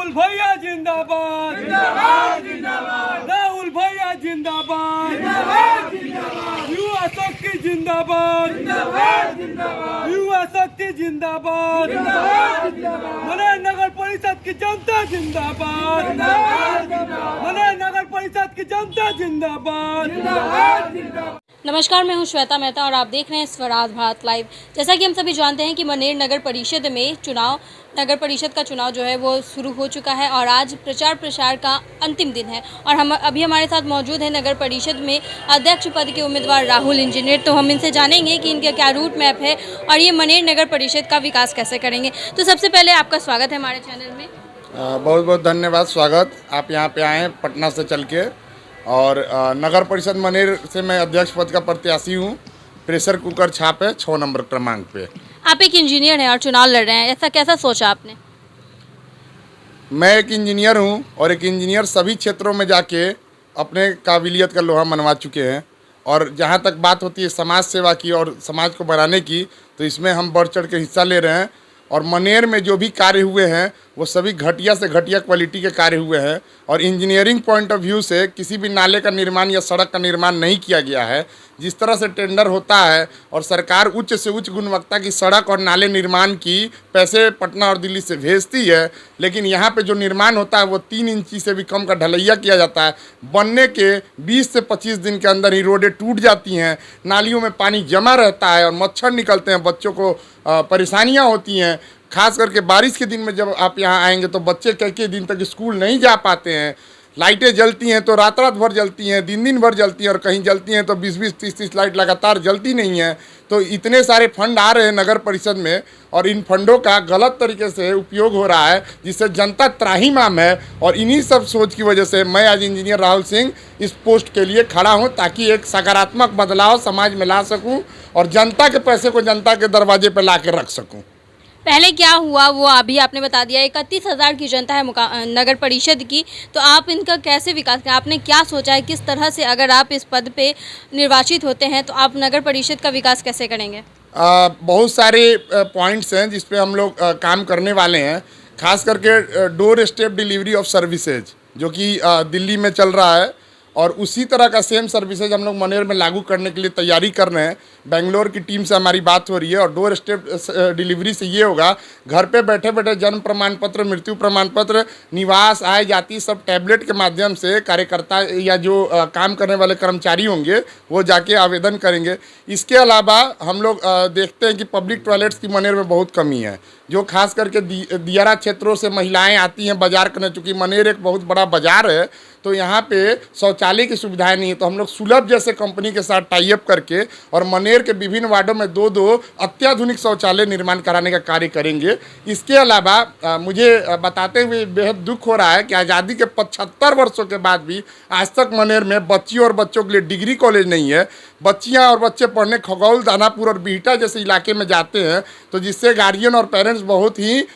राहुल भैया जिंदाबाद जिंदाबाद जिंदाबाद, राहुल भैया जिंदाबाद जिंदाबाद जिंदाबाद, युवा शक्ति जिंदाबाद जिंदाबाद जिंदाबाद, युवा शक्ति जिंदाबाद जिंदाबाद जिंदाबाद, मनेर नगर परिषद की जनता जिंदाबाद जिंदाबाद जिंदाबाद, मनेर नगर परिषद की जनता जिंदाबाद जिंदाबाद जिंदाबाद। नमस्कार, मैं हूं श्वेता मेहता और आप देख रहे हैं स्वराज भारत लाइव। जैसा कि हम सभी जानते हैं कि मनेर नगर परिषद में नगर परिषद का चुनाव जो है वो शुरू हो चुका है और आज प्रचार प्रसार का अंतिम दिन है और हम अभी हमारे साथ मौजूद है नगर परिषद में अध्यक्ष पद के उम्मीदवार राहुल इंजीनियर। तो हम इनसे जानेंगे कि इनका क्या रूट मैप है और ये मनेर नगर परिषद का विकास कैसे करेंगे। तो सबसे पहले आपका स्वागत है हमारे चैनल में। बहुत बहुत धन्यवाद, स्वागत। आप यहाँ पे आए पटना से चल के, और नगर परिषद मनेर से मैं अध्यक्ष पद का प्रत्याशी हूँ। प्रेशर कुकर छाप है 6 नंबर क्रमांक पे। आप एक इंजीनियर हैं और चुनाव लड़ रहे हैं, ऐसा कैसा सोचा आपने? मैं एक इंजीनियर हूँ और एक इंजीनियर सभी क्षेत्रों में जाके अपने काबिलियत का लोहा मनवा चुके हैं, और जहाँ तक बात होती है समाज सेवा की और समाज को बढ़ाने की, तो इसमें हम बढ़ चढ़ के हिस्सा ले रहे हैं। और मनेर में जो भी कार्य हुए हैं वो सभी घटिया से घटिया क्वालिटी के कार्य हुए हैं, और इंजीनियरिंग पॉइंट ऑफ व्यू से किसी भी नाले का निर्माण या सड़क का निर्माण नहीं किया गया है। जिस तरह से टेंडर होता है और सरकार उच्च से उच्च गुणवत्ता की सड़क और नाले निर्माण की पैसे पटना और दिल्ली से भेजती है, लेकिन यहाँ पे जो निर्माण होता है वो 3 इंची से भी कम का ढलैया किया जाता है। बनने के 20 से 25 दिन के अंदर ही रोडें टूट जाती हैं, नालियों में पानी जमा रहता है और मच्छर निकलते हैं, बच्चों को परेशानियाँ होती हैं। खास करके बारिश के दिन में जब आप यहाँ आएंगे तो बच्चे कई दिन तक स्कूल नहीं जा पाते हैं। लाइटें जलती हैं तो रात भर जलती हैं, दिन भर जलती हैं, और कहीं जलती हैं तो 20-20, 30-30 लाइट लगातार जलती नहीं है। तो इतने सारे फंड आ रहे हैं नगर परिषद में, और इन फंडों का गलत तरीके से उपयोग हो रहा है, जिससे जनता त्राहिमाम है। और इन्हीं सब सोच की वजह से मैं आज इंजीनियर राहुल सिंह इस पोस्ट के लिए खड़ा हूँ, ताकि एक सकारात्मक बदलाव समाज में ला सकूँ और जनता के पैसे को जनता के दरवाजे पर ला के रख सकूँ। पहले क्या हुआ वो अभी आपने बता दिया। 31,000 की जनता है नगर परिषद की, तो आप इनका कैसे विकास करें? आपने क्या सोचा है, किस तरह से अगर आप इस पद पे निर्वाचित होते हैं तो आप नगर परिषद का विकास कैसे करेंगे? बहुत सारे पॉइंट्स हैं जिस पे हम लोग काम करने वाले हैं। खास करके door step delivery of services जो कि दिल्ली में चल रहा है, और उसी तरह का सेम सर्विसेज हम लोग मनेर में लागू करने के लिए तैयारी कर रहे हैं। बेंगलोर की टीम से हमारी बात हो रही है, और डोर स्टेप डिलीवरी से ये होगा, घर पे बैठे बैठे जन्म प्रमाण पत्र, मृत्यु प्रमाण पत्र, निवास, आय, जाति सब टैबलेट के माध्यम से कार्यकर्ता या जो काम करने वाले कर्मचारी होंगे वो जाके आवेदन करेंगे। इसके अलावा हम लोग देखते हैं कि पब्लिक टॉयलेट्स की मनेर में बहुत कमी है, जो खास करके दियारा क्षेत्रों से महिलाएं आती हैं बाजार करने, चूँकि मनेर एक बहुत बड़ा बाजार है, तो यहाँ पे शौचालय की सुविधाएं नहीं है। तो हम लोग सुलभ जैसे कंपनी के साथ टाई अप करके और मनेर के विभिन्न वार्डों में 2-2 अत्याधुनिक शौचालय निर्माण कराने का कार्य करेंगे। इसके अलावा मुझे बताते हुए बेहद दुख हो रहा है कि आज़ादी के 75 वर्षों के बाद भी आज तक मनेर में बच्चियों और बच्चों के लिए डिग्री कॉलेज नहीं है। बच्चियाँ और बच्चे पढ़ने खगौल, दानापुर और बिहटा जैसे इलाके में जाते हैं, तो जिससे गार्जियन और पेरेंट्स बहुत ही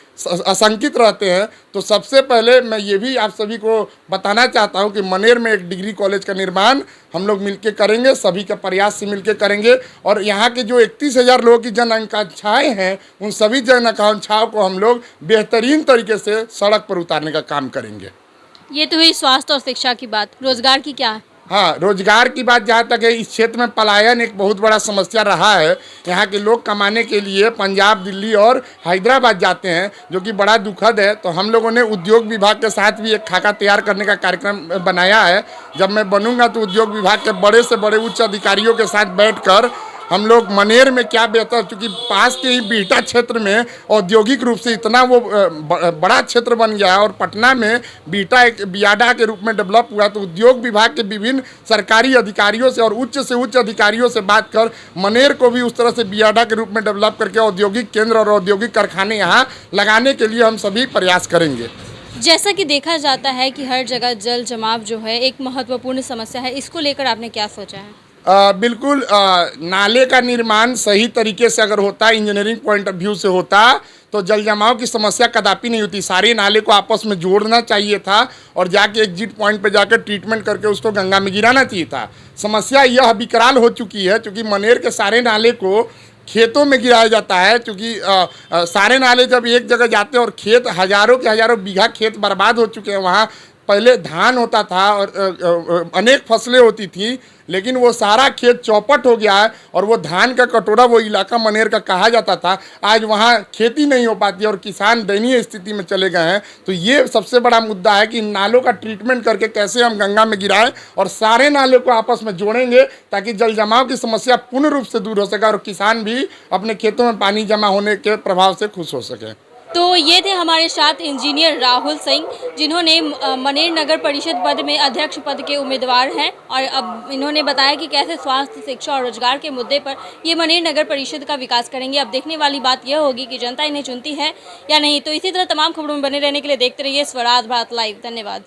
आशंकित रहते हैं। तो सबसे पहले मैं ये भी आप सभी को बताना चाहता हूं कि मनेर में एक डिग्री कॉलेज का निर्माण हम लोग मिलके करेंगे, सभी का प्रयास से मिलके करेंगे, और यहाँ के जो 31,000 लोगों की जन आकांक्षाएँ हैं उन सभी जन आकांक्षाओं को हम लोग बेहतरीन तरीके से सड़क पर उतारने का काम करेंगे। ये तो हुई स्वास्थ्य और शिक्षा की बात, रोजगार की क्या है? हाँ, रोजगार की बात जहाँ तक है, इस क्षेत्र में पलायन एक बहुत बड़ा समस्या रहा है। यहाँ के लोग कमाने के लिए पंजाब, दिल्ली और हैदराबाद जाते हैं, जो कि बड़ा दुखद है। तो हम लोगों ने उद्योग विभाग के साथ भी एक खाका तैयार करने का कार्यक्रम बनाया है। जब मैं बनूंगा तो उद्योग विभाग के बड़े से बड़े उच्च अधिकारियों के साथ बैठकर हम लोग मनेर में क्या बेहतर, क्योंकि पास के ही बिहटा क्षेत्र में औद्योगिक रूप से इतना वो बड़ा क्षेत्र बन गया है, और पटना में बिहटा एक बियाडा के रूप में डेवलप हुआ। तो उद्योग विभाग के विभिन्न सरकारी अधिकारियों से और उच्च से उच्च अधिकारियों से बात कर मनेर को भी उस तरह से बियाडा के रूप में डेवलप करके औद्योगिक केंद्र और औद्योगिक कारखाने यहाँ लगाने के लिए हम सभी प्रयास करेंगे। जैसा कि देखा जाता है कि हर जगह जल जमाव जो है एक महत्वपूर्ण समस्या है, इसको लेकर आपने क्या सोचा है? बिल्कुल, नाले का निर्माण सही तरीके से अगर होता, इंजीनियरिंग पॉइंट ऑफ व्यू से होता, तो जल जमाव की समस्या कदापि नहीं होती। सारे नाले को आपस में जोड़ना चाहिए था और जाके एग्जिट पॉइंट पे जाकर ट्रीटमेंट करके उसको गंगा में गिराना चाहिए था। समस्या यह विकराल हो चुकी है, क्योंकि मनेर के सारे नाले को खेतों में गिराया जाता है, क्योंकि सारे नाले जब एक जगह जाते हैं और खेत हजारों के हजारों बीघा खेत बर्बाद हो चुके हैं। वहाँ पहले धान होता था और अनेक फसलें होती थी, लेकिन वो सारा खेत चौपट हो गया है और वो धान का कटोरा वो इलाका मनेर का कहा जाता था। आज वहाँ खेती नहीं हो पाती और किसान दयनीय स्थिति में चले गए हैं। तो ये सबसे बड़ा मुद्दा है कि इन नालों का ट्रीटमेंट करके कैसे हम गंगा में गिराएं और सारे नालों को आपस में जोड़ेंगे, ताकि जल जमाव की समस्या पूर्ण रूप से दूर हो सके और किसान भी अपने खेतों में पानी जमा होने के प्रभाव से खुश हो सके। तो ये थे हमारे साथ इंजीनियर राहुल सिंह, जिन्होंने मनेर नगर परिषद पद में अध्यक्ष पद के उम्मीदवार हैं, और अब इन्होंने बताया कि कैसे स्वास्थ्य, शिक्षा और रोजगार के मुद्दे पर ये मनेर नगर परिषद का विकास करेंगे। अब देखने वाली बात यह होगी कि जनता इन्हें चुनती है या नहीं। तो इसी तरह तमाम खबरों में बने रहने के लिए देखते रहिए स्वराज भारत लाइव। धन्यवाद।